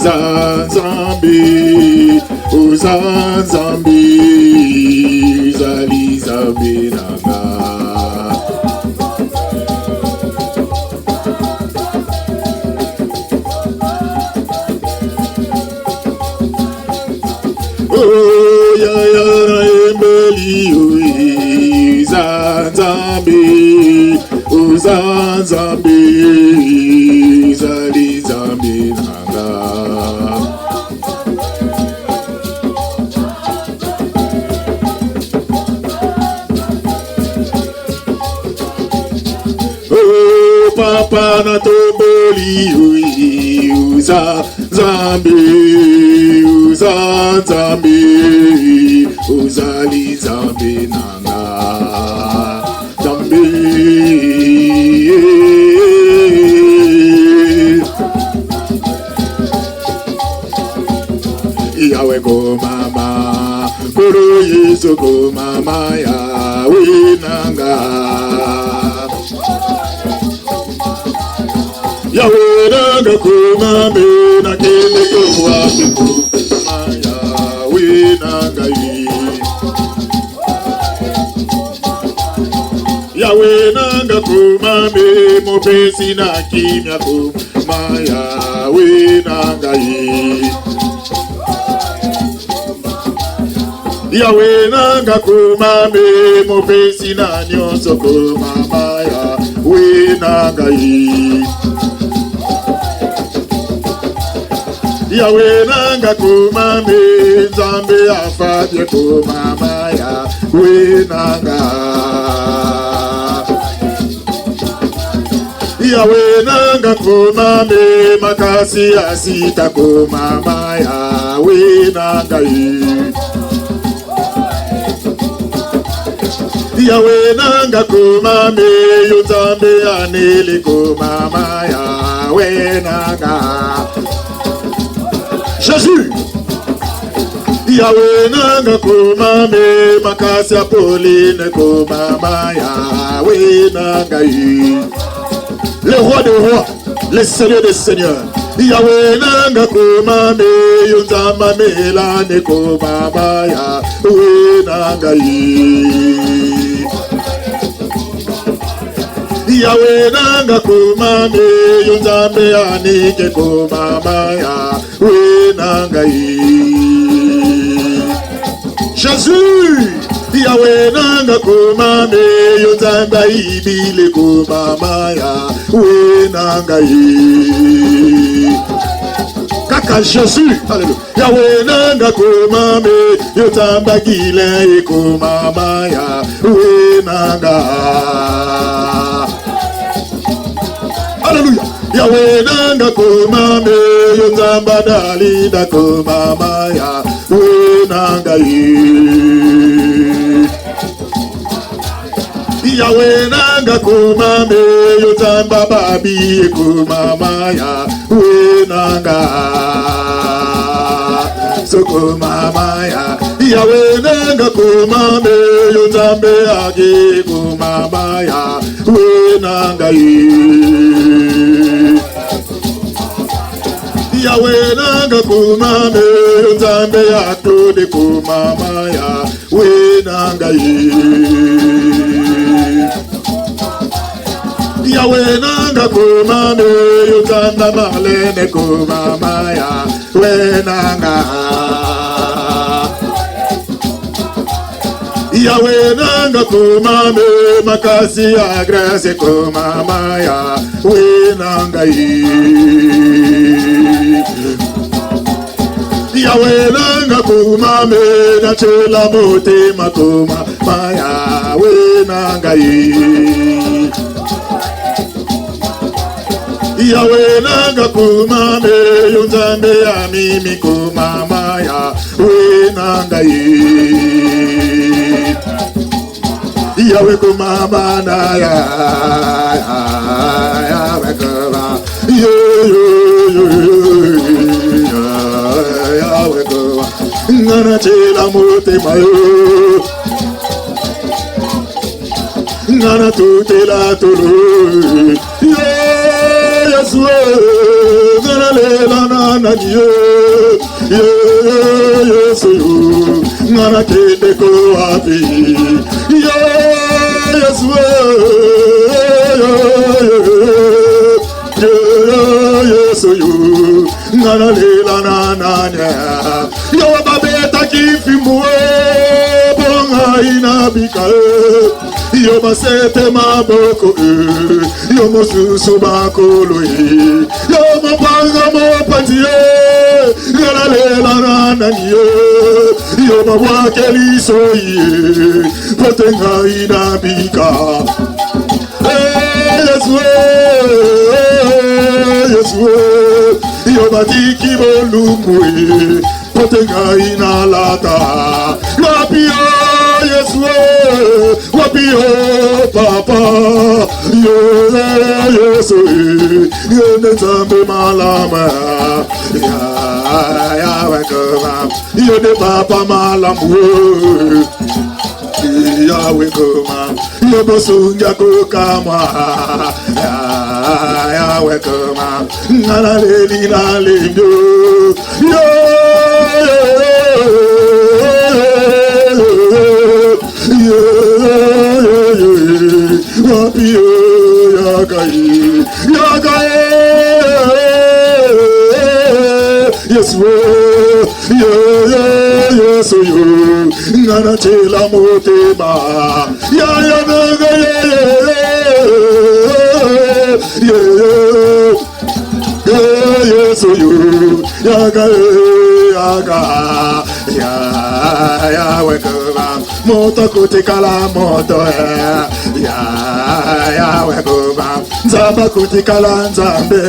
Uzanzambi, Uzanzambi, Uzali Zambi Nanga. Oh ya ya embeli Uzanzambi, Uzanzambi, Uzali Zambi Nanga. Papa na tomboli Uzanzambi, Uzanzambi, Uzali Zambi Nanga. Zambi Yahweh go mama, Guru Yesu go mama, Yahweh Nanga. Yahweh Nanga kuma me na kene kwa kiku Yahweh Nanga Yahweh Nanga kuma me mopesi na kimya kuma Yahweh Nanga Yahweh Nanga kuma me mopesi na nyonso kuma Yahweh Nanga Yahweh Nanga kuma me Nzambe afadye kuma Yahweh Nanga. Yahweh Nanga kuma me makasi asita kuma Yahweh Nanga. Yahweh Nanga kuma me Nzambe anele kuma Yahweh Nanga. Jésus, Yahweh Nanga kuma me makasi Apolline kuma Yahweh Nanga. Le roi des rois, le seigneur des seigneurs. Yahweh Nanga kuma me Nzamba melane kuma Yahweh Nanga. Yahweh Nanga kuma me Nzambe anike kuma Yahweh Nanga. Jésus, Yahweh Nanga kuma me Nzambe ibile kuma Yahweh Nanga. Kaka Jésus, alléluia. Yahweh Nanga kuma me Nzambe gile kuma Yahweh Nanga. Alléluia. Yahweh Nanga kuma me Nzamba dalida kuma Yahweh Nanga. Yahweh Nanga kuma me Nzamba babi kuma Yahweh Nanga. So kuma Yahweh Nanga kuma me Nzambe agi kuma Yahweh Nanga. Yahweh Nanga kuma me Nzambe atude kuma Yahweh Nanga. Yahweh Nanga kuma me Nzamba malene kuma Yahweh Nanga. Yahweh Nanga kuma me makasi agrese kuma Yahweh Nanga. Yahweh Nanga kuma me nachela motema kuma Yahweh Nanga. Yahweh Nanga kuma me Nzambe amimi kuma Yahweh Nanga. Yahweh kuma na Yahweh kuma Yahweh kuma ngana chela motema yo ngana tutela tulu Yesu ngana lela na nani Yesu ngana kende ko api Yesu Yesu ngana lela nanya yo babeta kifimbo bonga inabika yo basete maboko yo mosusu bakolo yo mapanga mopantie ngana lela nanya yo mabwakeliso potenga inabika Yesu yo batiki bolumwe potenga inalata wapio Yesu wapio papa yo Yesu yo nzambe malama ya wakoma yo de papa malamu Yahweh koma, yobosunga kukama. Yahweh koma, nalali nalindo. Wapio yagai, yagai. Yes, Yesu yo ngana chela motema ya naga Yesu yo yaga ya wekoma moto kutikala moto ya wekoma nzamba kutikala nzambe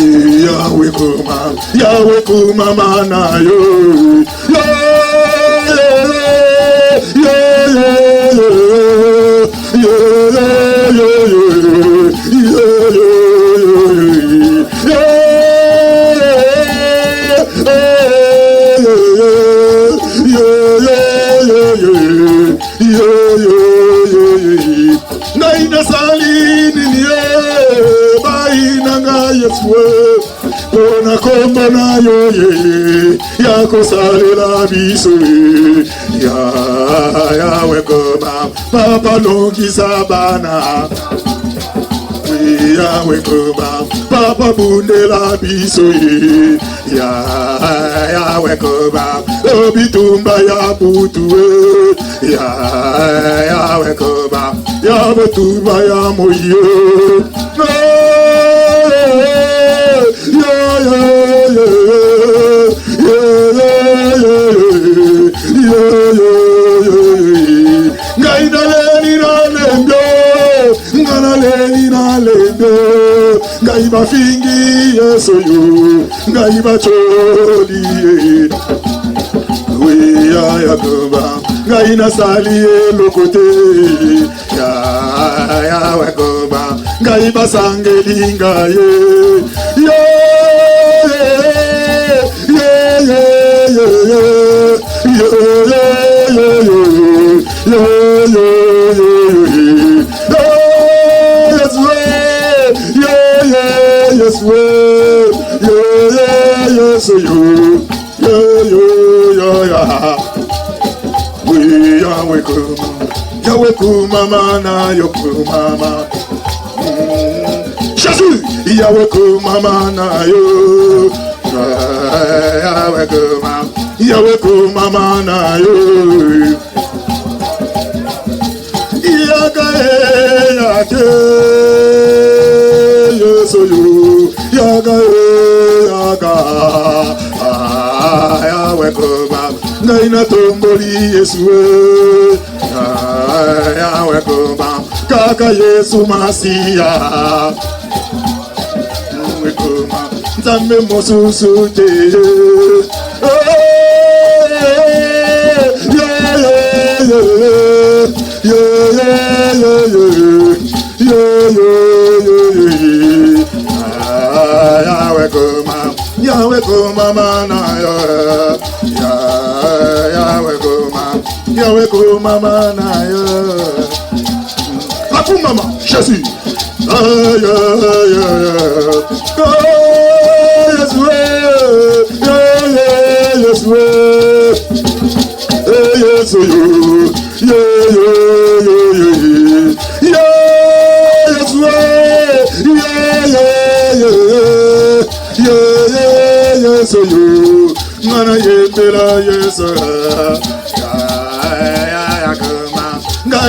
Yahweh kuma mana yo Naina salini Yesu ona komba na yoye yako salela biso ya wekoma papa longi sabana ya wekoma papa bundela biso ya wekoma obitumba ya butu ya wekoma ya butumba ya moyo Ngai bafingi Yesu yo ngai bacholi we ya kuba ngai nasali lokote ya wakuba ngai basangeli ngai Yahweh kumama na yokumama Jésus Yahweh kumama na yo Yahweh kumama na yo Yaka Yesu yo Yaka Yahweh kumama Naina tomboli Yesu Yahweh kumama Kaka Yesu Masia Yahweh kumama Nzambe mosusu te Yahweh kumama na yo Yahweh kumama na yo Akumama Jésus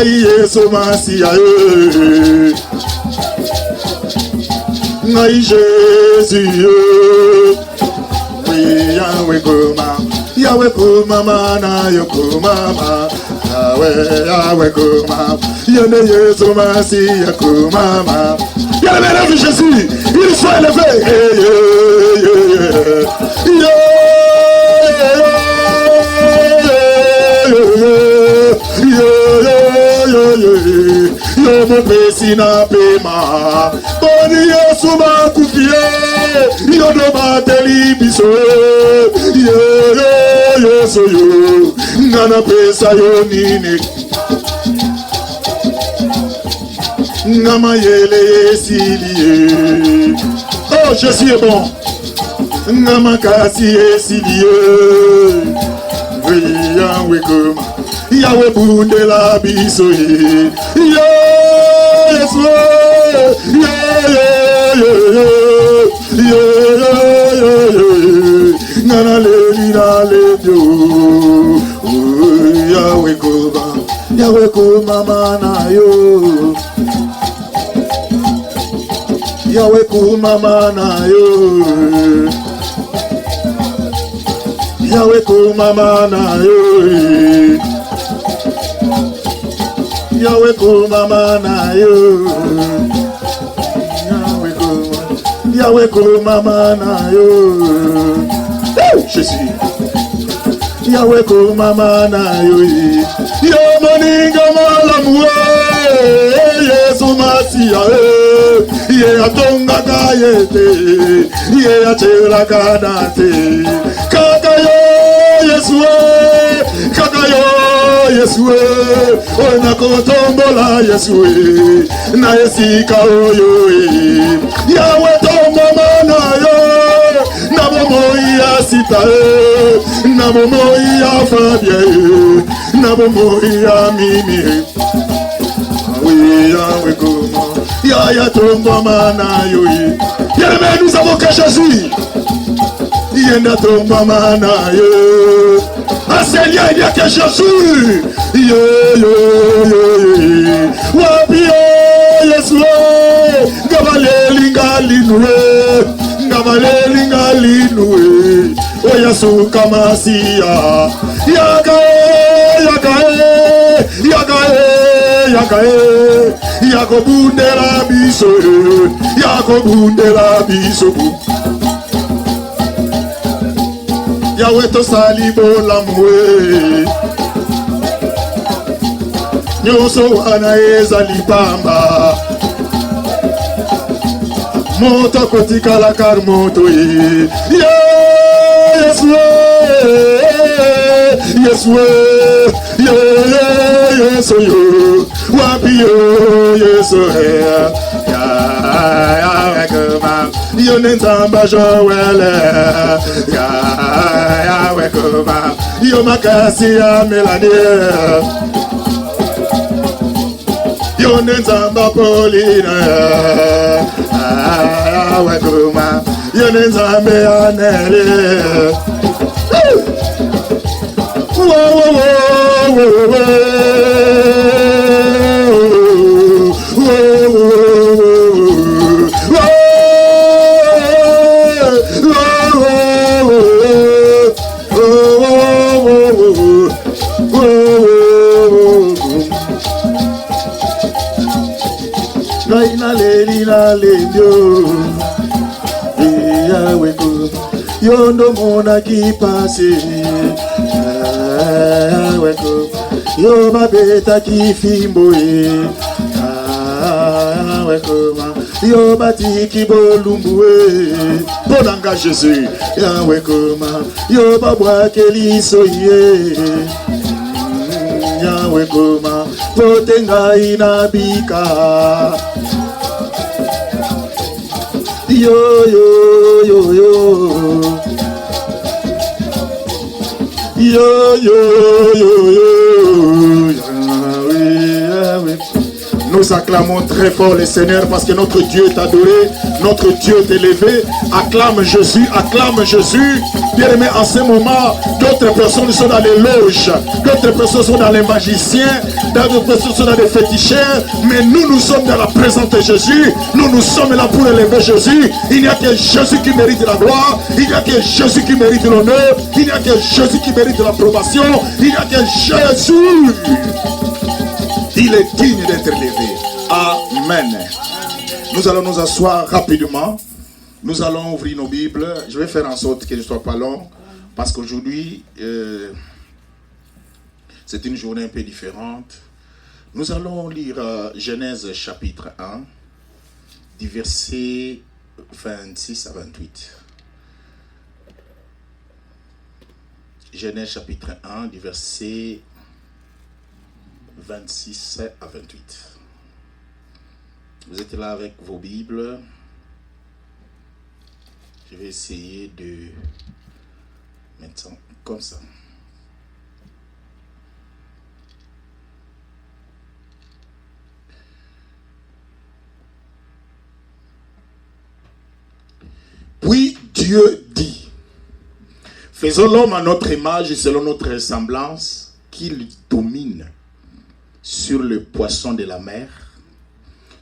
Yesu Masia, Ngai Jésus, Yahweh Kuma, Yahweh Kuma, Mana Yokuma, Yahweh Kuma, Yahweh Yesu Masia Kuma, Yahweh Jésus, il soit élevé. Yo mo pesi na pema Boni Yesu makufie Yo do bateli biso Yesu yo Ngana pesa yo nini Ngama yele yesilie Oh Jésus est bon Ngama kasi yesilie Yahweh Kuma Yahweh bunde la biso Yesu Nana leli na lebyo Yahweh Kuma mana yo Yahweh Kuma mana yo Yahweh Kuma mana yo Yahweh Kuma mana yo Yahweh Kuma mana yo Jésus Yahweh Kuma mana yo Yo moninga malamu Yesu Masia Ye atonga kayete Ye achera kanate Kakayo Yesu Kakayo Yesu Ona kotombola Yesu Na esika oyo Yahweh tombo mana yo Na momo ya sita Na momo ya fabie Na momo ya mimi Yahweh Kuma Yahweh tombo mana yo Bien-aimés, nous avons que Jésus Yenda tombo mana yo Seigneur, il n'y a que Jésus. Wapi Yesu, Gavale lingali nue, Oyasu Kamasia, Yakobundela biso, Yahweh to salibo lamwe Nyoso wana ezali pamba Moto kotika la karmoto Yesu Yesu yo Wapi yo Yesu Yahweh Kuma Yo nzamba Joel Yahweh Kuma Yo makasi ya Melanie Yo nzamba Paulina Yahweh Kuma Yo nzamba ya Nelly Yondo mona kipasi Yo babeta kifimbo Yo batiki bolumbu Bonanga Jésus Yahweh Kuma Yo babwa keliso Yahweh Kuma Potenga inabika Yo Yo, yo, yo, yo. Yahweh, Yahweh. Nous acclamons très fort le Seigneur parce que notre Dieu est adoré, notre Dieu est élevé. Acclame Jésus, acclame Jésus. Bien-aimé, en ce moment, d'autres personnes sont dans les loges, d'autres personnes sont dans les magiciens, d'autres personnes sont dans les féticheurs, mais nous sommes dans la présence de Jésus. Nous sommes là pour élever Jésus. Il n'y a que Jésus qui mérite la gloire, il n'y a que Jésus qui mérite l'honneur, il n'y a que Jésus qui mérite l'approbation, il n'y a que Jésus. Il est digne d'être élevé. Amen. Nous allons nous asseoir rapidement. Nous allons ouvrir nos Bibles. Je vais faire en sorte que je ne sois pas long. Parce qu'aujourd'hui, c'est une journée un peu différente. Nous allons lire Genèse chapitre 1, du verset 26 à 28. Genèse chapitre 1, du verset 26 à 28. Vous êtes là avec vos Bibles. Je vais essayer de mettre ça comme ça. Puis Dieu dit, faisons l'homme à notre image et selon notre ressemblance, qu'il domine sur le poisson de la mer,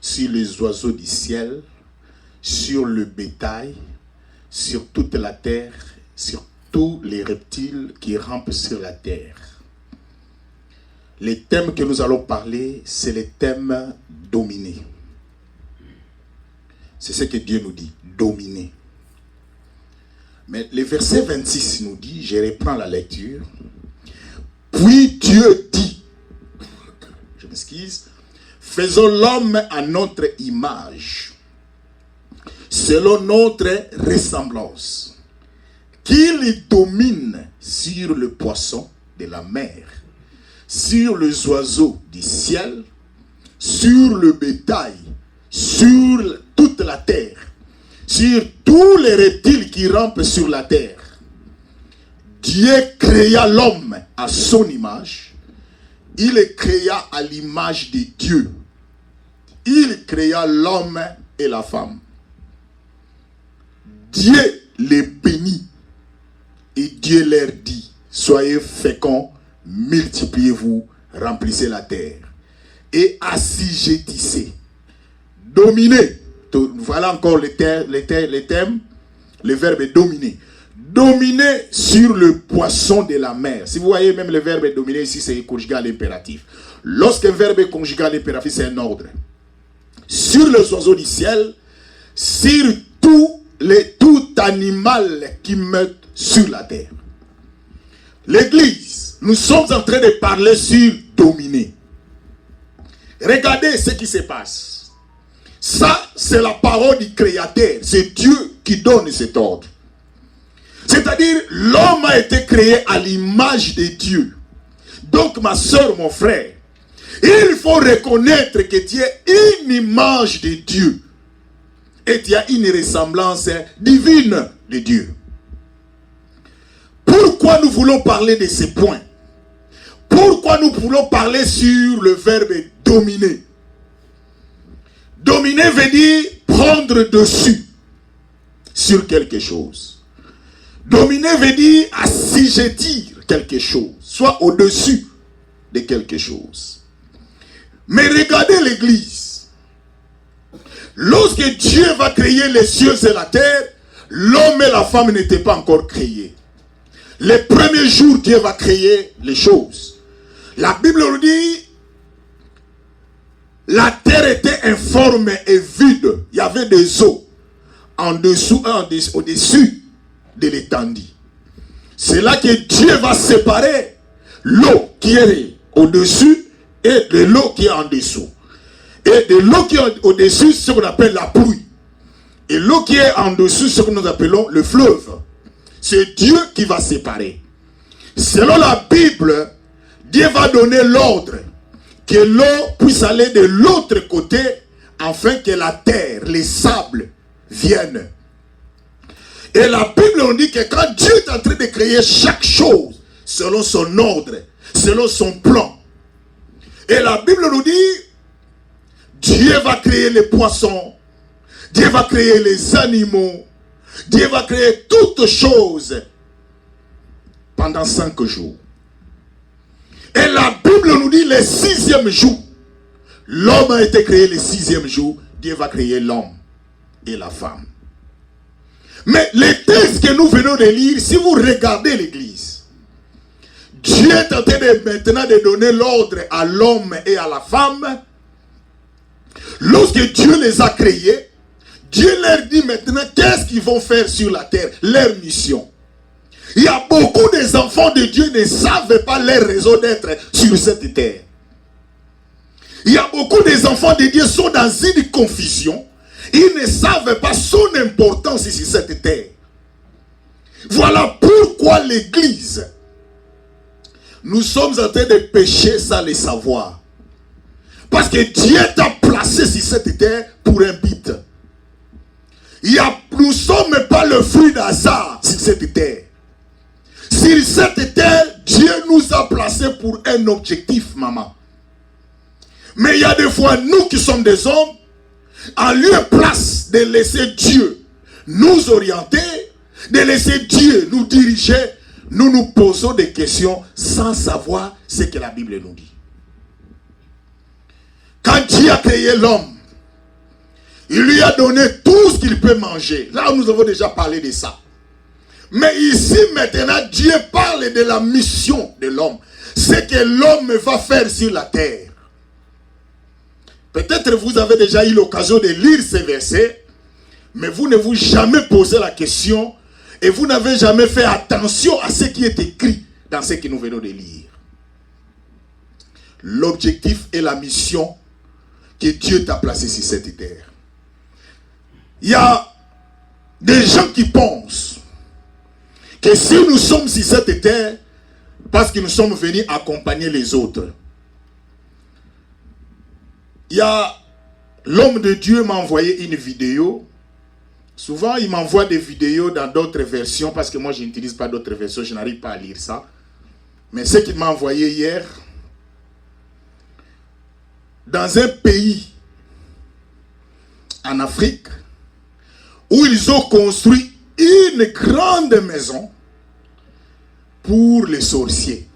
sur les oiseaux du ciel, sur le bétail, sur toute la terre, sur tous les reptiles qui rampent sur la terre. Les thèmes que nous allons parler, c'est les thèmes dominés. C'est ce que Dieu nous dit, dominer. Mais le verset 26 nous dit, je reprends la lecture, puis Dieu dit, je m'excuse, faisons l'homme à notre image, selon notre ressemblance, qu'il domine sur le poisson de la mer, sur les oiseaux du ciel, sur le bétail, sur toute la terre, sur tous les reptiles qui rampent sur la terre. Dieu créa l'homme à son image. Il le créa à l'image de Dieu. Il créa l'homme et la femme. Dieu les bénit. Et Dieu leur dit, soyez féconds, multipliez-vous, remplissez la terre. Et assujettissez, dominez. Voilà encore les thèmes, le verbe dominer. Dominer sur le poisson de la mer. Si vous voyez même le verbe dominer ici, c'est conjugal impératif. Lorsqu'un verbe est conjugal impératif, c'est un ordre. Sur les oiseaux du ciel, sur tout animal qui meurt sur la terre. L'église, nous sommes en train de parler sur dominer. Regardez ce qui se passe. Ça, c'est la parole du Créateur. C'est Dieu qui donne cet ordre. C'est-à-dire, l'homme a été créé à l'image de Dieu. Donc, ma soeur, mon frère, il faut reconnaître que tu es une image de Dieu. Et tu as une ressemblance divine de Dieu. Pourquoi nous voulons parler de ces points? Pourquoi nous voulons parler sur le verbe dominer? Dominer veut dire prendre dessus sur quelque chose. Dominer veut dire assujettir quelque chose, soit au-dessus de quelque chose. Mais regardez l'église. Lorsque Dieu va créer les cieux et la terre, l'homme et la femme n'étaient pas encore créés. Les premiers jours, Dieu va créer les choses. La Bible nous dit, la terre était informe et vide. Il y avait des eaux en dessous, au-dessus de l'étendue. C'est là que Dieu va séparer l'eau qui est au-dessus et de l'eau qui est en dessous. Et de l'eau qui est au-dessus, c'est ce qu'on appelle la pluie. Et l'eau qui est en dessous, c'est ce que nous appelons le fleuve. C'est Dieu qui va séparer. Selon la Bible, Dieu va donner l'ordre que l'eau puisse aller de l'autre côté afin que la terre, les sables viennent. Et la Bible nous dit que quand Dieu est en train de créer chaque chose, selon son ordre, selon son plan. Et la Bible nous dit, Dieu va créer les poissons, Dieu va créer les animaux, Dieu va créer toutes choses pendant 5 jours. Et la Bible nous dit, le 6e jour, l'homme a été créé le 6e jour, Dieu va créer l'homme et la femme. Mais les textes que nous venons de lire, si vous regardez l'église, Dieu est en train maintenant de donner l'ordre à l'homme et à la femme. Lorsque Dieu les a créés, Dieu leur dit maintenant qu'est-ce qu'ils vont faire sur la terre, leur mission. Il y a beaucoup des enfants de Dieu qui ne savent pas leur raison d'être sur cette terre. Il y a beaucoup des enfants de Dieu qui sont dans une confusion. Ils ne savent pas son importance sur cette terre. Voilà pourquoi l'église, nous sommes en train de pécher sans le savoir. Parce que Dieu t'a placé sur cette terre pour un but. Nous ne sommes pas le fruit d'hasard sur cette terre. Sur cette terre, Dieu nous a placés pour un objectif, maman. Mais il y a des fois, nous qui sommes des hommes, en lieu et place de laisser Dieu nous orienter, de laisser Dieu nous diriger, nous nous posons des questions sans savoir ce que la Bible nous dit. Quand Dieu a créé l'homme, il lui a donné tout ce qu'il peut manger. Là, nous avons déjà parlé de ça. Mais ici, maintenant, Dieu parle de la mission de l'homme. Ce que l'homme va faire sur la terre. Peut-être vous avez déjà eu l'occasion de lire ces versets, mais vous ne vous jamais posé la question et vous n'avez jamais fait attention à ce qui est écrit dans ce que nous venons de lire. L'objectif et la mission que Dieu t'a placé sur cette terre. Il y a des gens qui pensent que si nous sommes sur cette terre, parce que nous sommes venus accompagner les autres. Il y a l'homme de Dieu m'a envoyé une vidéo. Souvent, il m'envoie des vidéos dans d'autres versions parce que moi, je n'utilise pas d'autres versions. Je n'arrive pas à lire ça. Mais ce qu'il m'a envoyé hier, dans un pays en Afrique, où ils ont construit une grande maison pour les sorciers.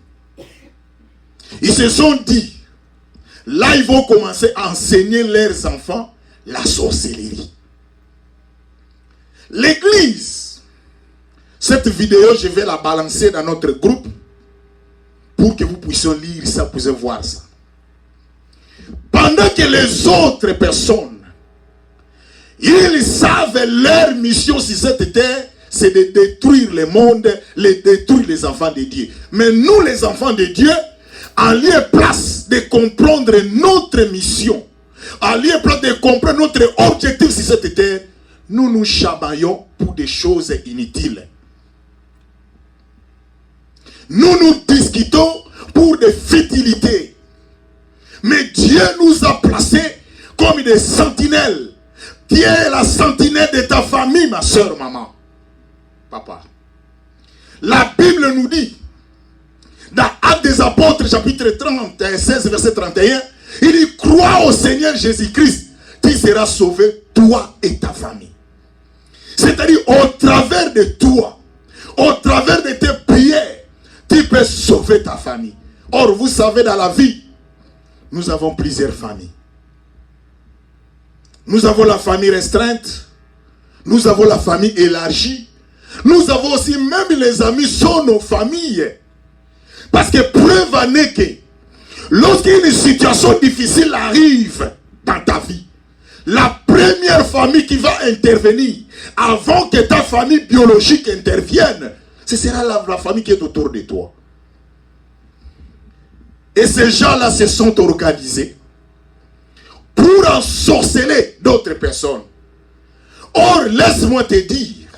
Ils se sont dit, là, ils vont commencer à enseigner leurs enfants la sorcellerie. L'église, cette vidéo, je vais la balancer dans notre groupe pour que vous puissiez lire ça, vous puissiez voir ça. Pendant que les autres personnes, ils savent leur mission sur cette terre, c'est de détruire le monde, de détruire les enfants de Dieu. Mais nous, les enfants de Dieu, en lieu et place de comprendre notre mission, en lieu et place de comprendre notre objectif sur cette terre, nous nous chamaillons pour des choses inutiles. Nous nous discutons pour des futilités. Mais Dieu nous a placés comme des sentinelles. Qui est la sentinelle de ta famille, ma soeur, maman, papa. La Bible nous dit, dans Actes des Apôtres, chapitre 16, verset 31, il dit, crois au Seigneur Jésus-Christ, tu seras sauvé, toi et ta famille. C'est-à-dire, au travers de toi, au travers de tes prières, tu peux sauver ta famille. Or, vous savez, dans la vie, nous avons plusieurs familles. Nous avons la famille restreinte. Nous avons la famille élargie. Nous avons aussi, même les amis sont nos familles. Parce que preuve en est que lorsqu'une situation difficile arrive dans ta vie, la première famille qui va intervenir avant que ta famille biologique intervienne, ce sera la famille qui est autour de toi. Et ces gens-là se sont organisés pour ensorceler d'autres personnes. Or, laisse-moi te dire,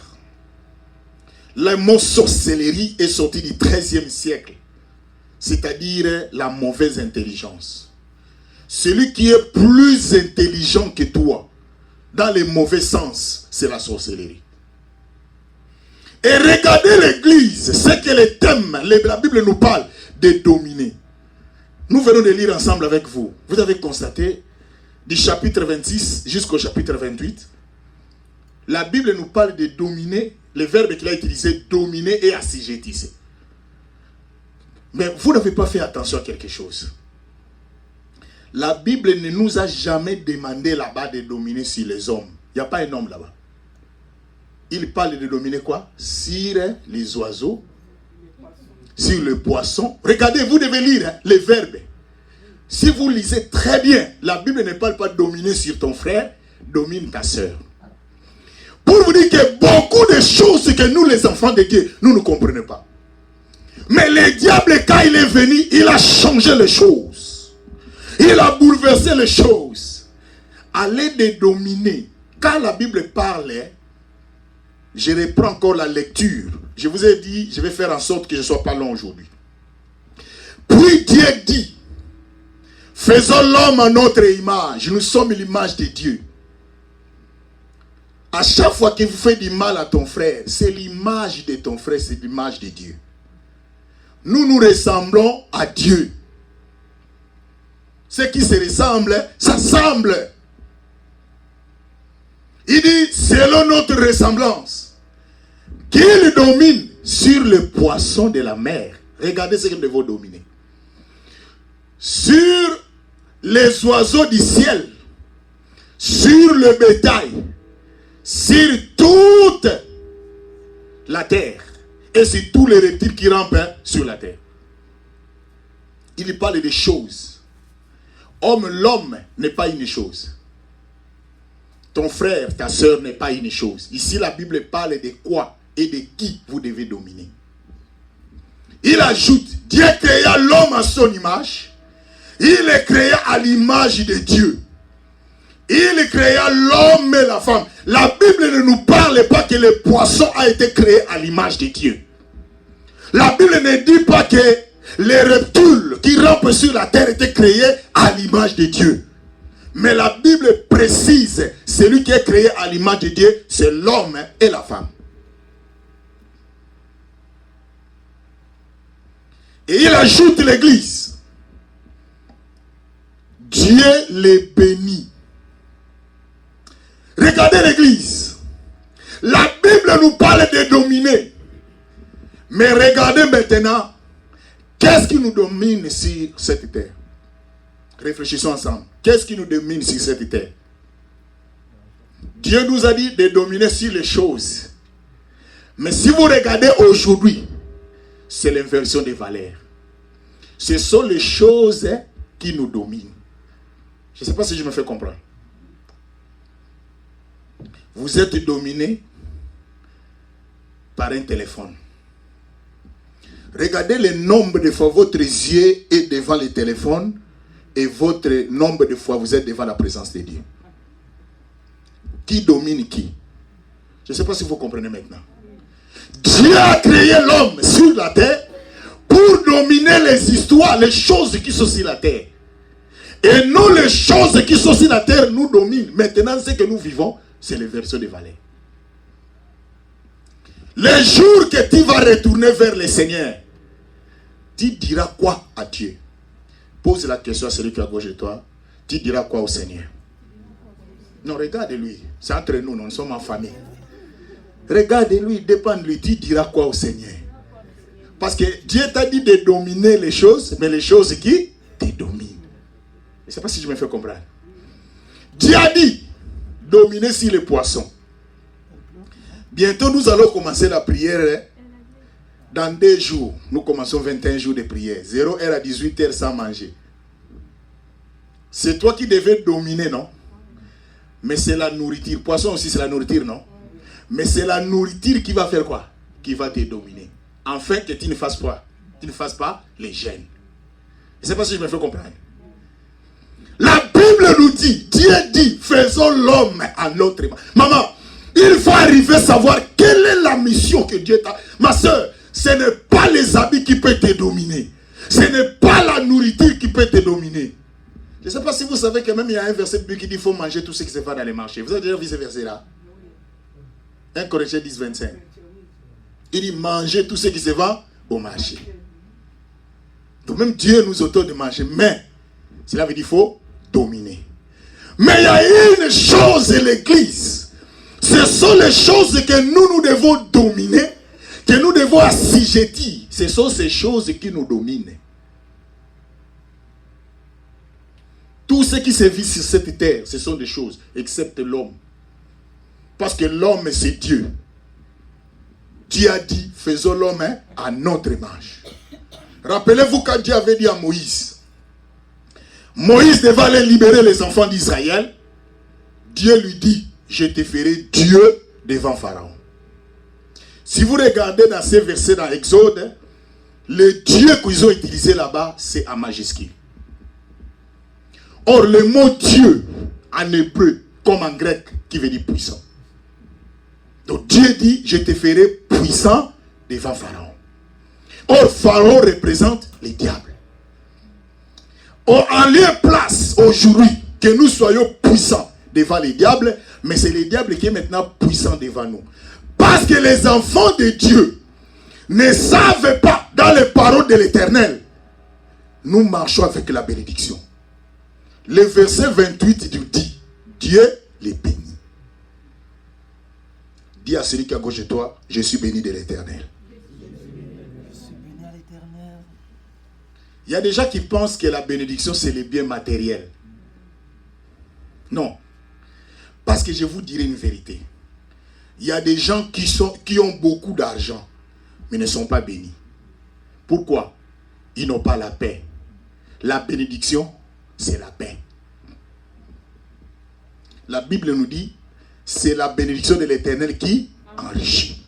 le mot sorcellerie est sorti du XIIIe siècle, c'est-à-dire la mauvaise intelligence. Celui qui est plus intelligent que toi, dans le mauvais sens, c'est la sorcellerie. Et regardez l'église, c'est que les thèmes, la Bible nous parle de dominer. Nous venons de lire ensemble avec vous. Vous avez constaté, du chapitre 26 jusqu'au chapitre 28, la Bible nous parle de dominer, le verbe qu'il a utilisé, dominer et assujettisser. Mais vous n'avez pas fait attention à quelque chose. La Bible ne nous a jamais demandé là-bas de dominer sur les hommes. Il n'y a pas un homme là-bas. Il parle de dominer quoi? Sur les oiseaux, sur le poisson. Regardez, vous devez lire les verbes. Si vous lisez très bien, la Bible ne parle pas de dominer sur ton frère, domine ta soeur. Pour vous dire que beaucoup de choses que nous, les enfants de Dieu, nous ne comprenons pas. Mais le diable, quand il est venu, il a changé les choses. Il a bouleversé les choses. Allez de dominer. Quand la Bible parle, je reprends encore la lecture. Je vous ai dit, je vais faire en sorte que je ne sois pas long aujourd'hui. Puis Dieu dit, faisons l'homme à notre image. Nous sommes l'image de Dieu. À chaque fois que vous faites du mal à ton frère, c'est l'image de ton frère, c'est l'image de Dieu. Nous nous ressemblons à Dieu. Ce qui se ressemble, ça semble. Il dit, selon notre ressemblance, qu'il domine sur le poisson de la mer. Regardez ce que nous devons dominer. Sur les oiseaux du ciel, sur le bétail, sur toute la terre et sur tous les reptiles qui rampent sur la terre. Il parle des choses. L'homme n'est pas une chose. Ton frère, ta soeur n'est pas une chose. Ici, la Bible parle de quoi et de qui vous devez dominer. Il ajoute, Dieu créa l'homme à son image. Il est créé à l'image de Dieu. Il créa l'homme et la femme. La Bible ne nous parle pas que le poisson a été créé à l'image de Dieu. La Bible ne dit pas que les reptiles qui rampent sur la terre étaient créés à l'image de Dieu. Mais la Bible précise, celui qui est créé à l'image de Dieu, c'est l'homme et la femme. Et il ajoute l'église. Dieu les bénit. Regardez l'église. La Bible nous parle de dominer. Mais regardez maintenant, qu'est-ce qui nous domine sur cette terre? Réfléchissons ensemble. Qu'est-ce qui nous domine sur cette terre? Dieu nous a dit de dominer sur les choses. Mais si vous regardez aujourd'hui, c'est l'inversion des valeurs. Ce sont les choses qui nous dominent. Je ne sais pas si je me fais comprendre. Vous êtes dominé par un téléphone. Regardez le nombre de fois votre yeux est devant le téléphone et votre nombre de fois vous êtes devant la présence de Dieu. Qui domine qui? Je ne sais pas si vous comprenez maintenant. Dieu a créé l'homme sur la terre pour dominer les histoires, les choses qui sont sur la terre. Et nous, les choses qui sont sur la terre nous dominent. Maintenant, ce que nous vivons, c'est l'inversion des valeurs. Le jour que tu vas retourner vers le Seigneur, tu diras quoi à Dieu? Pose la question à celui qui est à gauche de toi. Tu diras quoi au Seigneur? Non, regarde-lui. C'est entre nous, nous sommes en famille. Regarde-lui, dépend de lui. Tu diras quoi au Seigneur? Parce que Dieu t'a dit de dominer les choses, mais les choses qui te dominent. Je ne sais pas si je me fais comprendre. Dieu a dit dominer sur les poissons. Bientôt, nous allons commencer la prière. Dans 2 jours, nous commençons 21 jours de prière. 0h à 18h sans manger. C'est toi qui devais dominer, non? Mais c'est la nourriture. Poisson aussi, c'est la nourriture, non? Mais c'est la nourriture qui va faire quoi? Qui va te dominer. Afin que tu ne fasses pas. Tu ne fasses pas les gènes. Je ne sais pas si je me fais comprendre. La Bible nous dit, Dieu dit, faisons l'homme à notre image. Maman, il faut arriver à savoir quelle est la mission que Dieu t'a. Ma soeur, ce n'est pas les habits qui peuvent te dominer. Ce n'est pas la nourriture qui peut te dominer. Je ne sais pas si vous savez que même il y a un verset qui dit qu'il faut manger tout ce qui se fait dans les marchés. Vous avez déjà vu ce verset-là? 1 Corinthiens 10, 25. Il dit mangez tout ce qui se vend au marché. Donc même Dieu nous autorise de manger. Mais cela veut dire qu'il faut dominer. Mais il y a une chose, l'église. Ce sont les choses que nous devons dominer, que nous devons assujettir. Ce sont ces choses qui nous dominent. Tout ce qui se vit sur cette terre, ce sont des choses, excepté l'homme. Parce que l'homme, c'est Dieu. Dieu a dit, faisons l'homme à notre image. Rappelez-vous quand Dieu avait dit à Moïse, Moïse devait aller libérer les enfants d'Israël. Dieu lui dit, je te ferai Dieu devant Pharaon. Si vous regardez dans ces versets dans Exode, le Dieu qu'ils ont utilisé là-bas, c'est en majuscule. Or, le mot Dieu, en hébreu, comme en grec, qui veut dire puissant. Donc Dieu dit, je te ferai puissant devant Pharaon. Or, Pharaon représente les diables. Or, en lieu place aujourd'hui que nous soyons puissants devant les diables, mais c'est les diables qui est maintenant puissant devant nous. Parce que les enfants de Dieu ne savent pas, dans les paroles de l'Éternel, nous marchons avec la bénédiction. Le verset 28 nous dit, Dieu les bénit. Dis à celui qui est à gauche de toi, je suis béni de l'Éternel. Il y a des gens qui pensent que la bénédiction, c'est les biens matériels. Non. Parce que je vous dirai une vérité. Il y a des gens qui ont beaucoup d'argent, mais ne sont pas bénis. Pourquoi? Ils n'ont pas la paix. La bénédiction, c'est la paix. La Bible nous dit, c'est la bénédiction de l'Éternel qui enrichit.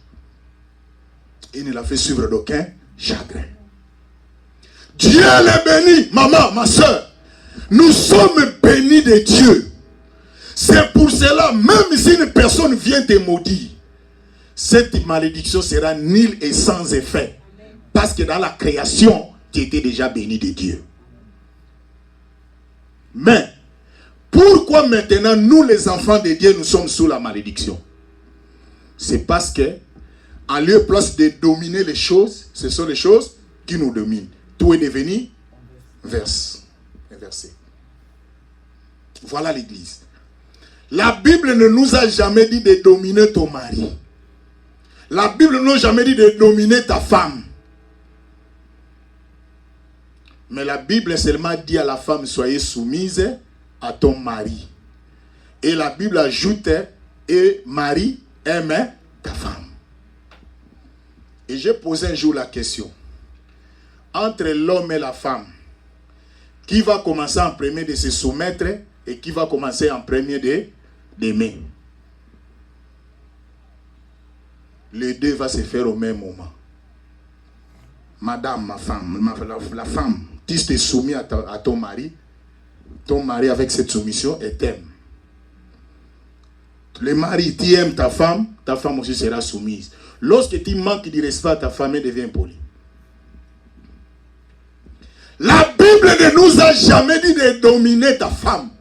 Il ne l'a fait suivre d'aucun chagrin. Dieu les bénit, maman, ma soeur. Nous sommes bénis de Dieu. C'est pour cela, même si une personne vient te maudire, cette malédiction sera nulle et sans effet. Parce que dans la création, tu étais déjà béni de Dieu. Mais, pourquoi maintenant, nous les enfants de Dieu, nous sommes sous la malédiction? C'est parce que, en lieu place de dominer les choses, ce sont les choses qui nous dominent. Tout est devenu inversé. Voilà l'église. La Bible ne nous a jamais dit de dominer ton mari. La Bible ne nous a jamais dit de dominer ta femme. Mais la Bible seulement dit à la femme, soyez soumise à ton mari. Et la Bible ajoute, et mari, aime ta femme. Et j'ai posé un jour la question. Entre l'homme et la femme, qui va commencer en premier de se soumettre et qui va commencer en premier d'aimer? Les deux vont se faire au même moment. Madame, ma femme, la femme, tu te soumis à ton mari avec cette soumission et t'aime. Le mari, tu aimes ta femme aussi sera soumise. Lorsque tu manques de respect à ta femme, elle devient impolie. La Bible ne nous a jamais dit de dominer ta femme.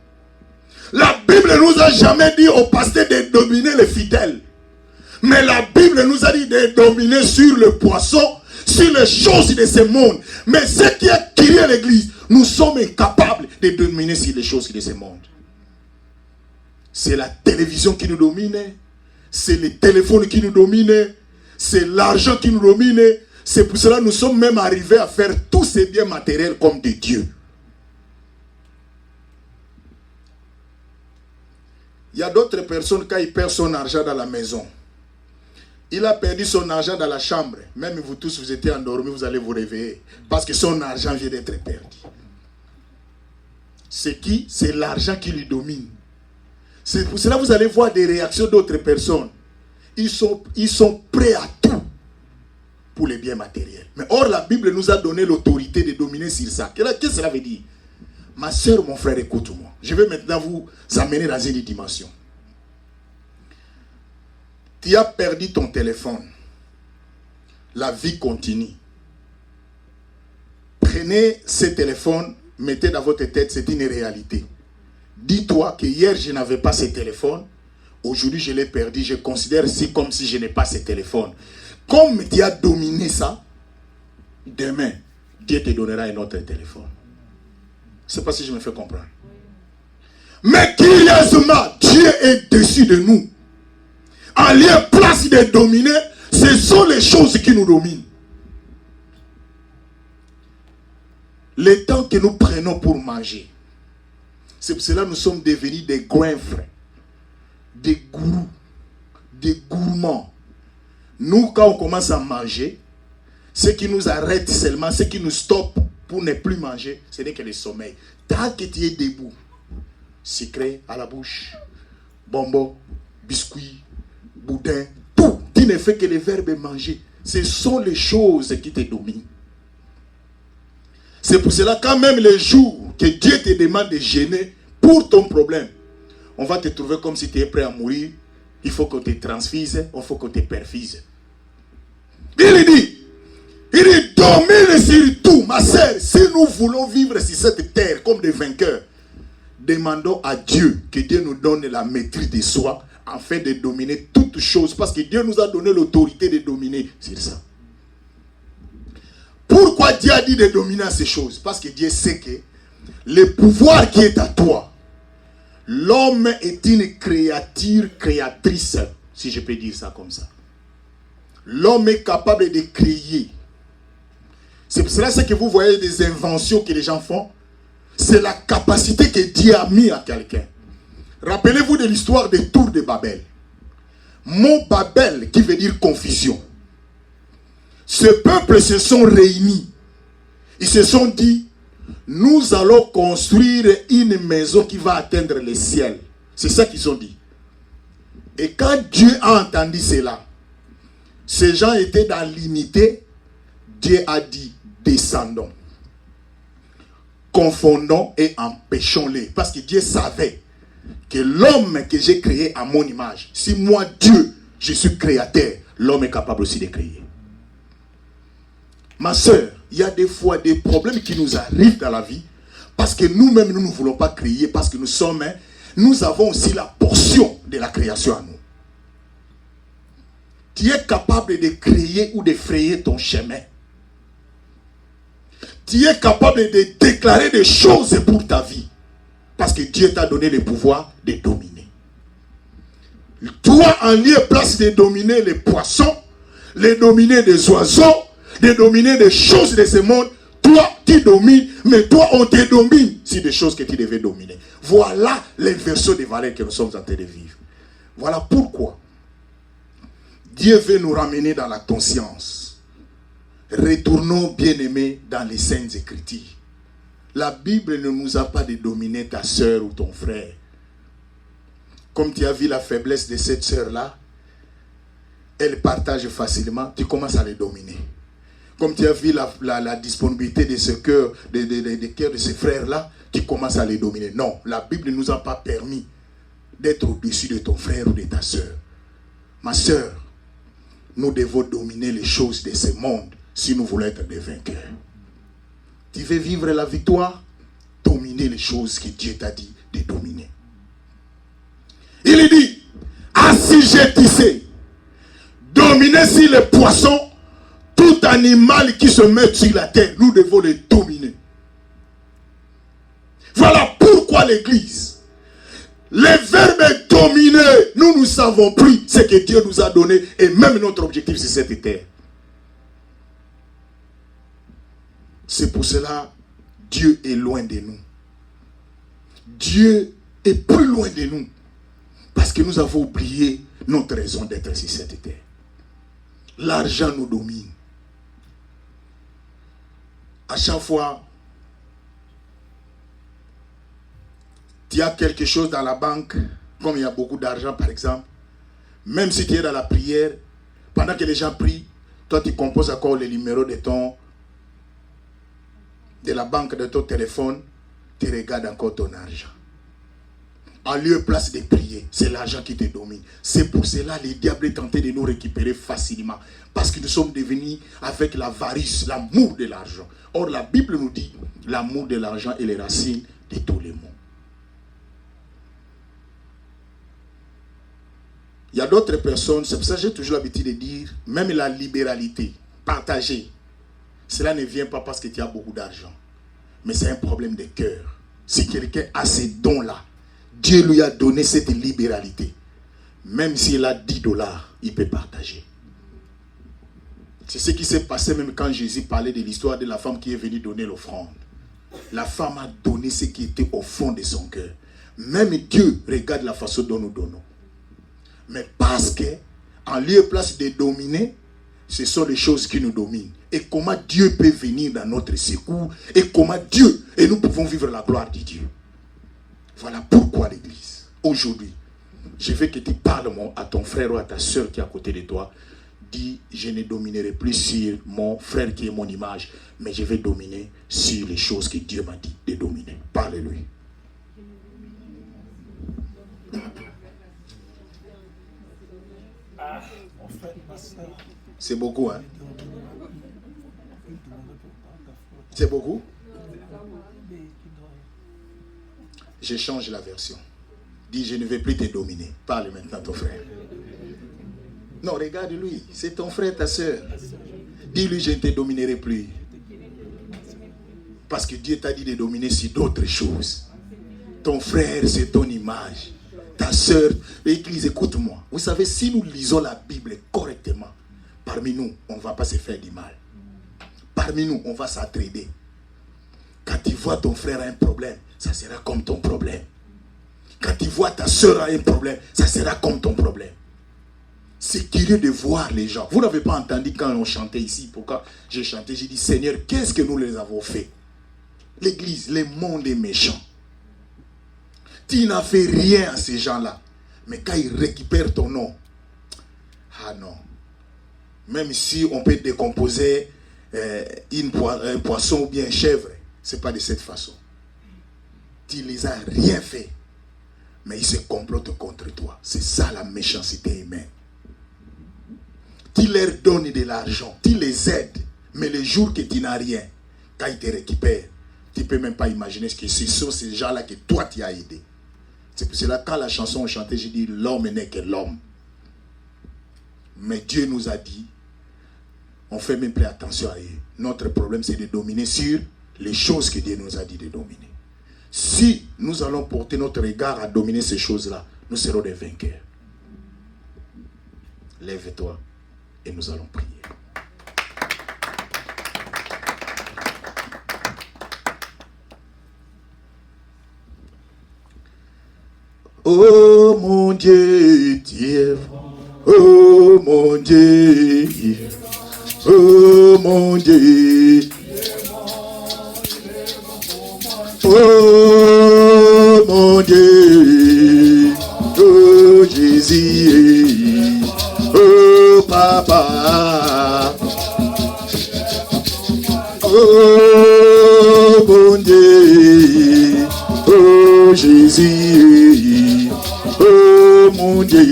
La Bible ne nous a jamais dit au pasteur de dominer les fidèles. Mais la Bible nous a dit de dominer sur le poisson, sur les choses de ce monde. Mais ce qui est crié à l'église, nous sommes incapables de dominer sur les choses de ce monde. C'est la télévision qui nous domine, c'est les téléphones qui nous dominent, c'est l'argent qui nous domine. C'est pour cela que nous sommes même arrivés à faire tous ces biens matériels comme des dieux. Il y a d'autres personnes, quand ils perdent son argent dans la maison, il a perdu son argent dans la chambre. Même vous tous, vous étiez endormis, vous allez vous réveiller. Parce que son argent vient d'être perdu. C'est qui? C'est l'argent qui lui domine. C'est pour cela que vous allez voir des réactions d'autres personnes. Ils sont prêts à tout pour les biens matériels. Mais or, la Bible nous a donné l'autorité de dominer sur ça. Qu'est-ce que cela veut dire? Ma soeur, mon frère, écoute-moi. Je vais maintenant vous amener dans une dimension. Tu as perdu ton téléphone. La vie continue. Prenez ce téléphone, mettez dans votre tête, c'est une réalité. Dis-toi que hier, je n'avais pas ce téléphone. Aujourd'hui, je l'ai perdu. Je considère comme si je n'ai pas ce téléphone. Comme tu as dominé ça, demain, Dieu te donnera un autre téléphone. Je ne sais pas si je me fais comprendre. Mais curieusement, Dieu est dessus de nous. En lieu place de dominer, ce sont les choses qui nous dominent. Le temps que nous prenons pour manger, c'est pour cela que nous sommes devenus des goinfres, des gourous, des gourmands. Nous, quand on commence à manger, ce qui nous arrête seulement, ce qui nous stoppe pour ne plus manger, ce n'est que le sommeil. Tant que tu es debout, sucré à la bouche, bonbon, biscuit, boudin, tout, tu ne fais que le verbe manger. Ce sont les choses qui te dominent. C'est pour cela, quand même les jours que Dieu te demande de jeûner pour ton problème, on va te trouver comme si tu es prêt à mourir. Il faut qu'on te transfise, il faut qu'on te perfise. Il dit, domine sur tout, ma sœur. Si nous voulons vivre sur cette terre comme des vainqueurs, demandons à Dieu que Dieu nous donne la maîtrise de soi afin de dominer toutes choses, parce que Dieu nous a donné l'autorité de dominer sur ça. Pourquoi Dieu a dit de dominer ces choses? Parce que Dieu sait que le pouvoir qui est à toi, l'homme est une créature créatrice, si je peux dire ça comme ça. L'homme est capable de créer. C'est pour cela que vous voyez des inventions que les gens font. C'est la capacité que Dieu a mis à quelqu'un. Rappelez-vous de l'histoire des tours de Babel. Mot Babel qui veut dire confusion. Ce peuple se sont réunis. Ils se sont dit, nous allons construire une maison qui va atteindre le ciel. C'est ça qu'ils ont dit. Et quand Dieu a entendu cela, ces gens étaient dans l'unité. Dieu a dit, descendons, confondons et empêchons-les. Parce que Dieu savait que l'homme que j'ai créé à mon image, si moi Dieu, je suis créateur, l'homme est capable aussi de créer. Ma soeur, il y a des fois des problèmes qui nous arrivent dans la vie parce que nous-mêmes, nous ne voulons pas créer, parce que nous avons aussi la portion de la création à nous. Tu es capable de créer ou de frayer ton chemin. Tu es capable de déclarer des choses pour ta vie parce que Dieu t'a donné le pouvoir de dominer. Toi, en lieu place de dominer les poissons, de dominer des oiseaux, de dominer des choses de ce monde, toi tu domines, mais toi on te domine sur des choses que tu devais dominer. Voilà l'inversion des valeurs que nous sommes en train de vivre. Voilà pourquoi Dieu veut nous ramener dans la conscience. Retournons, bien-aimés, dans les Saintes Écritures. La Bible ne nous a pas de dominer ta soeur ou ton frère. Comme tu as vu la faiblesse de cette soeur-là, elle partage facilement, tu commences à les dominer. Comme tu as vu la disponibilité de ce cœur, des cœurs de ces frères-là, tu commences à les dominer. Non, la Bible ne nous a pas permis d'être au-dessus de ton frère ou de ta soeur. Ma soeur, nous devons dominer les choses de ce monde si nous voulons être des vainqueurs. Tu veux vivre la victoire? Dominer les choses que Dieu t'a dit de dominer. Il dit, assujettissez, dominez sur les poissons, tout animal qui se met sur la terre, nous devons les dominer. Voilà pourquoi l'Église, le verbe dominer, nous ne savons plus ce que Dieu nous a donné et même notre objectif c'est cette terre. C'est pour cela Dieu est loin de nous. Dieu est plus loin de nous parce que nous avons oublié notre raison d'être sur cette terre. L'argent nous domine. À chaque fois, tu as quelque chose dans la banque, comme il y a beaucoup d'argent par exemple, même si tu es dans la prière, pendant que les gens prient, toi tu composes encore le numéro de la banque de ton téléphone, tu regardes encore ton argent. En lieu place de prier, c'est l'argent qui te domine. C'est pour cela que le diable est tenté de nous récupérer facilement. Parce que nous sommes devenus avec l'avarice, l'amour de l'argent. Or la Bible nous dit, l'amour de l'argent est la racine de tous les maux. Il y a d'autres personnes, c'est pour ça que j'ai toujours l'habitude de dire, même la libéralité, partager, cela ne vient pas parce que tu as beaucoup d'argent, mais c'est un problème de cœur. Si quelqu'un a ces dons-là, Dieu lui a donné cette libéralité. Même s'il a $10, il peut partager. C'est ce qui s'est passé même quand Jésus parlait de l'histoire de la femme qui est venue donner l'offrande. La femme a donné ce qui était au fond de son cœur. Même Dieu regarde la façon dont nous donnons. Mais parce que, en lieu et place de dominer, ce sont les choses qui nous dominent. Et comment Dieu peut venir dans notre secours. Et comment Dieu, et nous pouvons vivre la gloire de Dieu. Voilà pourquoi l'Église, aujourd'hui, je veux que tu parles à ton frère ou à ta soeur qui est à côté de toi. Dis, je ne dominerai plus sur mon frère qui est mon image, mais je vais dominer sur les choses que Dieu m'a dit de dominer. Parle-lui. C'est beaucoup, hein? C'est beaucoup? Je change la version. Dis, je ne vais plus te dominer. Parle maintenant ton frère. Non, regarde-lui. C'est ton frère, ta soeur. Dis-lui, je ne te dominerai plus. Parce que Dieu t'a dit de dominer sur d'autres choses. Ton frère, c'est ton image. Ta soeur, l'Église, écoute-moi. Vous savez, si nous lisons la Bible correctement, parmi nous, on ne va pas se faire du mal. Parmi nous, on va s'entraider. Quand tu vois ton frère a un problème, ça sera comme ton problème. Quand tu vois ta soeur a un problème, ça sera comme ton problème. C'est curieux de voir les gens. Vous n'avez pas entendu quand on chantait ici. Pourquoi j'ai chanté? J'ai dit, Seigneur, qu'est-ce que nous les avons fait? L'Église, le monde est méchant. Tu n'as fait rien à ces gens-là. Mais quand ils récupèrent ton nom, ah non. Même si on peut décomposer un poisson ou bien une chèvre, ce n'est pas de cette façon. Tu ne les as rien fait. Mais ils se complotent contre toi. C'est ça la méchanceté humaine. Tu leur donnes de l'argent, tu les aides, mais le jour que tu n'as rien, quand ils te récupèrent, tu ne peux même pas imaginer que ce sont ces gens-là que toi tu as aidé. C'est pour cela quand la chanson est chantée, j'ai dit l'homme n'est que l'homme. Mais Dieu nous a dit, on fait même plus attention à eux. Notre problème c'est de dominer sur les choses que Dieu nous a dit de dominer. Si nous allons porter notre regard à dominer ces choses-là, nous serons des vainqueurs. Lève-toi et nous allons prier. Oh mon Dieu, Dieu. Oh mon Dieu. Oh mon Dieu. Oh mon Dieu, oh Jésus, oh Papa, oh mon Dieu, oh Jésus, oh mon Dieu.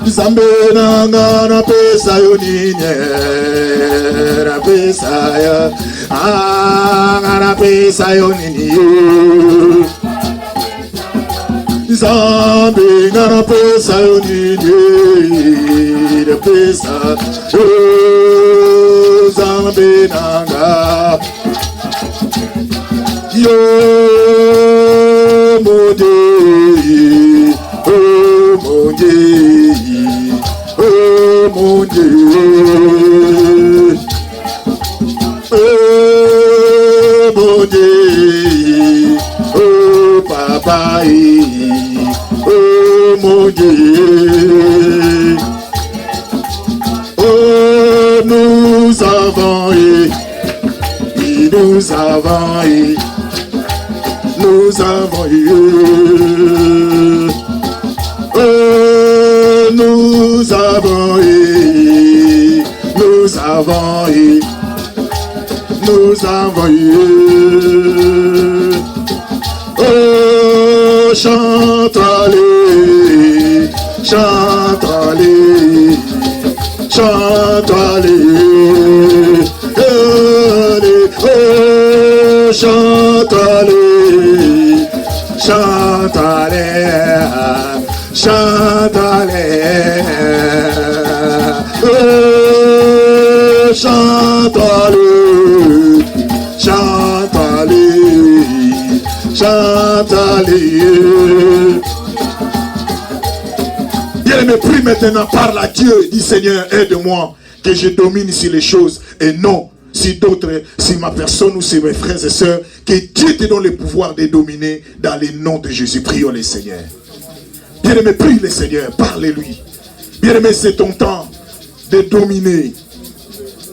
Zambe nanga na pesa yoninye, na pesa ya. Na pesa yonini Zambi na pesa yonini na pesa Zambi nanga yo mon Dieu oh mon Dieu oh mon Dieu oh mon Dieu, oh papa, oh mon Dieu, oh nous avons nous avons nous avons oh nous avons nous avons nous avons oh chante-les, chante-les, chante-les, oh chante-les, chante chante-les, chante-les, chante-les, chante-les. Bien-aimé, prie maintenant, parle à Dieu, dis Seigneur, aide-moi, que je domine sur les choses et non si d'autres, si ma personne ou si mes frères et sœurs, que Dieu te donne le pouvoir de dominer dans le nom de Jésus. Prions le Seigneur. Bien-aimé, prie le Seigneur, parle-lui. Bien-aimé, c'est ton temps de dominer.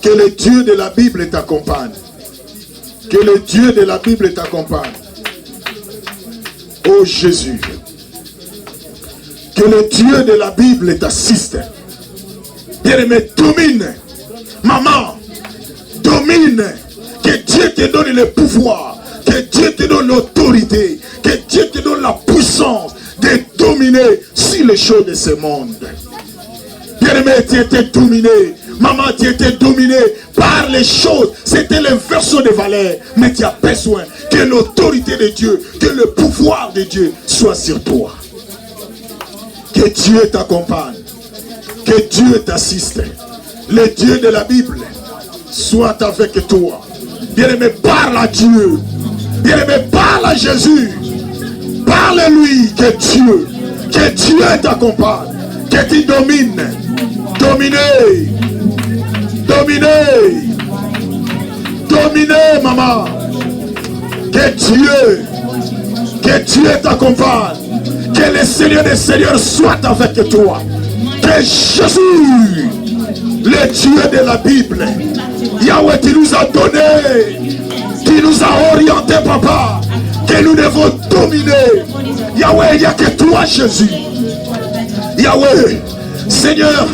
Que le Dieu de la Bible t'accompagne. Que le Dieu de la Bible t'accompagne. Oh Jésus. Que le Dieu de la Bible t'assiste. Bien-aimé, domine. Maman, domine. Que Dieu te donne le pouvoir. Que Dieu te donne l'autorité. Que Dieu te donne la puissance de dominer sur les choses de ce monde. Bien-aimé, tu étais dominé. Maman, tu étais dominé par les choses. C'était l'inversion des valeurs. Mais tu as besoin que l'autorité de Dieu, que le pouvoir de Dieu soit sur toi. Que Dieu t'accompagne. Que Dieu t'assiste. Le Dieu de la Bible soit avec toi. Bien-aimé, parle à Dieu. Bien-aimé, parle à Jésus. Parle-lui que Dieu t'accompagne. Que tu domines. Dominer. Dominer. Dominer, maman. Que Dieu t'accompagne. Que le Seigneur des Seigneurs soit avec toi. Que Jésus, le Dieu de la Bible, Yahweh, tu nous as donné, tu nous as orienté, papa, que nous devons dominer. Yahweh, il n'y a que toi, Jésus. Yahweh, Seigneur,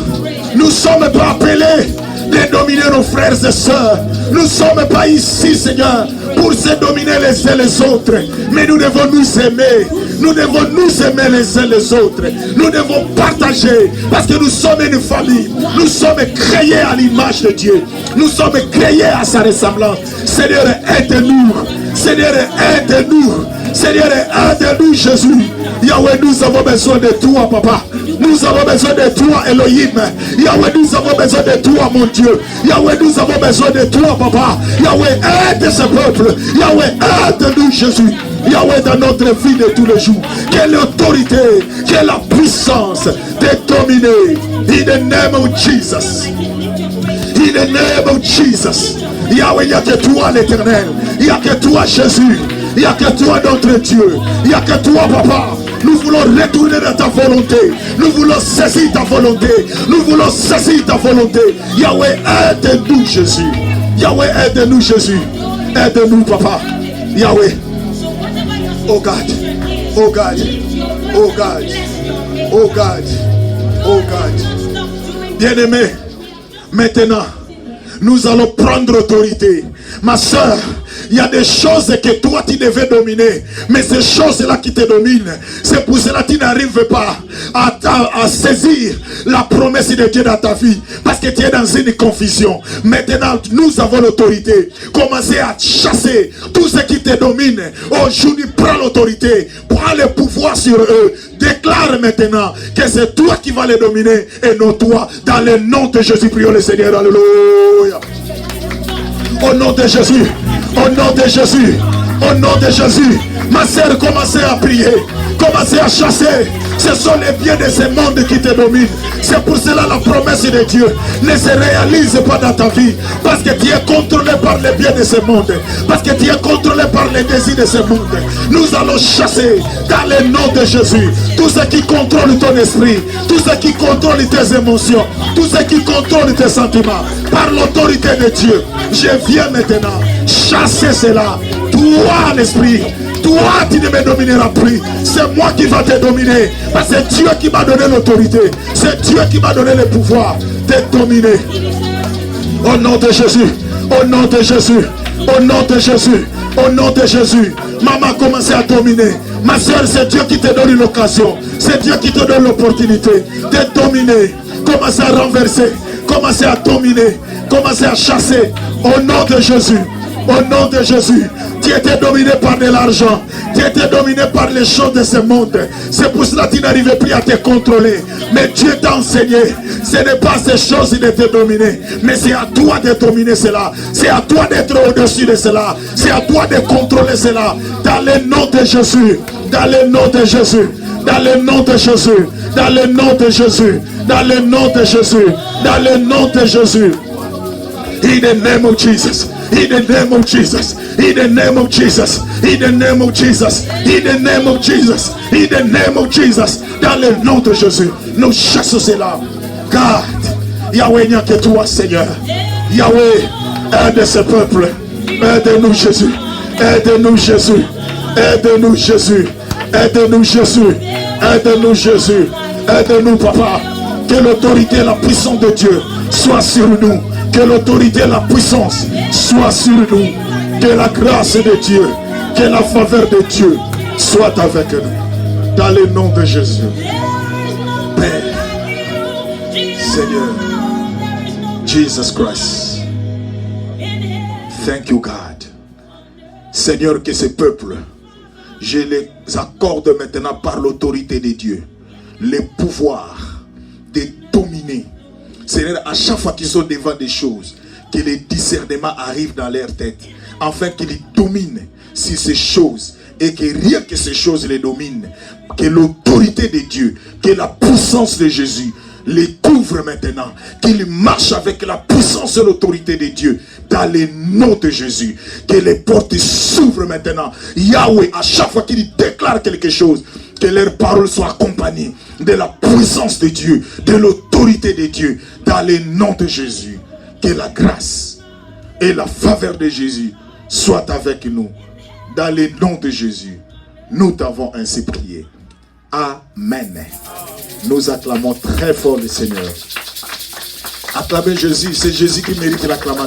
nous ne sommes pas appelés de dominer nos frères et sœurs. Nous ne sommes pas ici, Seigneur, pour se dominer les uns les autres. Mais nous devons nous aimer. Nous devons nous aimer les uns les autres. Nous devons partager. Parce que nous sommes une famille. Nous sommes créés à l'image de Dieu. Nous sommes créés à sa ressemblance. Seigneur, aide-nous. Seigneur, aide-nous. Seigneur, aide-nous, Jésus. Yahweh, nous avons besoin de toi, papa. Nous avons besoin de toi, Elohim. Yahweh, nous avons besoin de toi, mon Dieu. Yahweh, nous avons besoin de toi, papa. Yahweh, aide ce peuple. Yahweh, aide-nous, Jésus. Yahweh, dans notre vie de tous les jours. Quelle l'autorité, quelle la puissance de dominer. In the name of Jesus. In the name of Jesus. Yahweh, il n'y a que toi, l'Éternel. Il n'y a que toi, Jésus. Il n'y a que toi, notre Dieu. Il n'y a que toi, papa. Nous voulons retourner dans ta volonté. Nous voulons saisir ta volonté. Nous voulons saisir ta volonté. Yahweh, aide-nous, Jésus. Yahweh, aide-nous, Jésus. Aide-nous, papa. Yahweh. Oh God. Oh God. Oh God. Oh God. Oh God. Bien-aimé, maintenant, nous allons prendre autorité. Ma soeur, il y a des choses que toi tu devais dominer, mais ces choses-là qui te dominent, c'est pour cela que tu n'arrives pas à saisir la promesse de Dieu dans ta vie, parce que tu es dans une confusion. Maintenant, nous avons l'autorité. Commencez à chasser tout ce qui te domine. Aujourd'hui, prends l'autorité, prends le pouvoir sur eux. Déclare maintenant que c'est toi qui vas les dominer et non toi. Dans le nom de Jésus, prions le Seigneur. Alléluia. Au nom de Jésus. Au nom de Jésus, au nom de Jésus, ma sœur, commencez à prier, commencez à chasser. Ce sont les biens de ce monde qui te dominent. C'est pour cela la promesse de Dieu ne se réalise pas dans ta vie. Parce que tu es contrôlé par les biens de ce monde. Parce que tu es contrôlé par les désirs de ce monde. Nous allons chasser dans le nom de Jésus tout ce qui contrôle ton esprit, tout ce qui contrôle tes émotions, tout ce qui contrôle tes sentiments. Par l'autorité de Dieu, je viens maintenant chasser cela. Toi l'esprit, toi tu ne me domineras plus. C'est moi qui va te dominer. Parce que c'est Dieu qui m'a donné l'autorité. C'est Dieu qui m'a donné le pouvoir de dominer. Au nom de Jésus, au nom de Jésus, au nom de Jésus, au nom de Jésus. Maman, commencez à dominer. Ma soeur, c'est Dieu qui te donne l'occasion. C'est Dieu qui te donne l'opportunité de dominer. Commencez à renverser. Commencez à dominer. Commencez à chasser. Au nom de Jésus. Au nom de Jésus. Tu étais dominé par de l'argent. Tu étais dominé par les choses de ce monde. C'est pour cela que tu n'arrivais plus à te contrôler. Mais Dieu t'a enseigné. Ce n'est pas ces choses qui étaient dominées. Mais c'est à toi de dominer cela. C'est à toi d'être au-dessus de cela. C'est à toi de contrôler cela. Dans le nom de Jésus. Dans le nom de Jésus. Dans le nom de Jésus. Dans le nom de Jésus. Dans le nom de Jésus. Dans le nom de Jésus. In the name of Jesus. In the name of Jesus. In the name of Jesus. In the name of Jesus. In the name of Jesus. In the name of Jesus. Dans le nom de Jésus. Nous chassons cela. Garde. Yahweh, il n'y a que toi, Seigneur. Yahweh, aide ce peuple. Aide-nous, Jésus. Aide-nous, Jésus. Aide-nous, Jésus. Aide-nous, Jésus. Aide-nous, Jésus. Aide-nous, Papa. Que l'autorité et la puissance de Dieu soit sur nous. Que l'autorité et la puissance soit sur nous. Que la grâce de Dieu, que la faveur de Dieu soit avec nous. Dans le nom de Jésus. Père, Seigneur, Jesus Christ. Thank you, God. Seigneur, que ce peuple, je les accorde maintenant par l'autorité de Dieu, le pouvoir de dominer. Seigneur, à chaque fois qu'ils sont devant des choses, que le discernement arrive dans leur tête, afin qu'ils dominent sur ces choses, et que rien que ces choses les dominent, que l'autorité de Dieu, que la puissance de Jésus les couvre maintenant, qu'ils marchent avec la puissance et l'autorité de Dieu, dans le nom de Jésus, que les portes s'ouvrent maintenant. Yahweh, à chaque fois qu'ils déclarent quelque chose, que leurs paroles soient accompagnées de la puissance de Dieu, de l'autorité de Dieu, dans le nom de Jésus. Que la grâce et la faveur de Jésus soient avec nous. Dans le nom de Jésus, nous t'avons ainsi prié. Amen. Nous acclamons très fort le Seigneur. Acclamez Jésus, c'est Jésus qui mérite l'acclamation.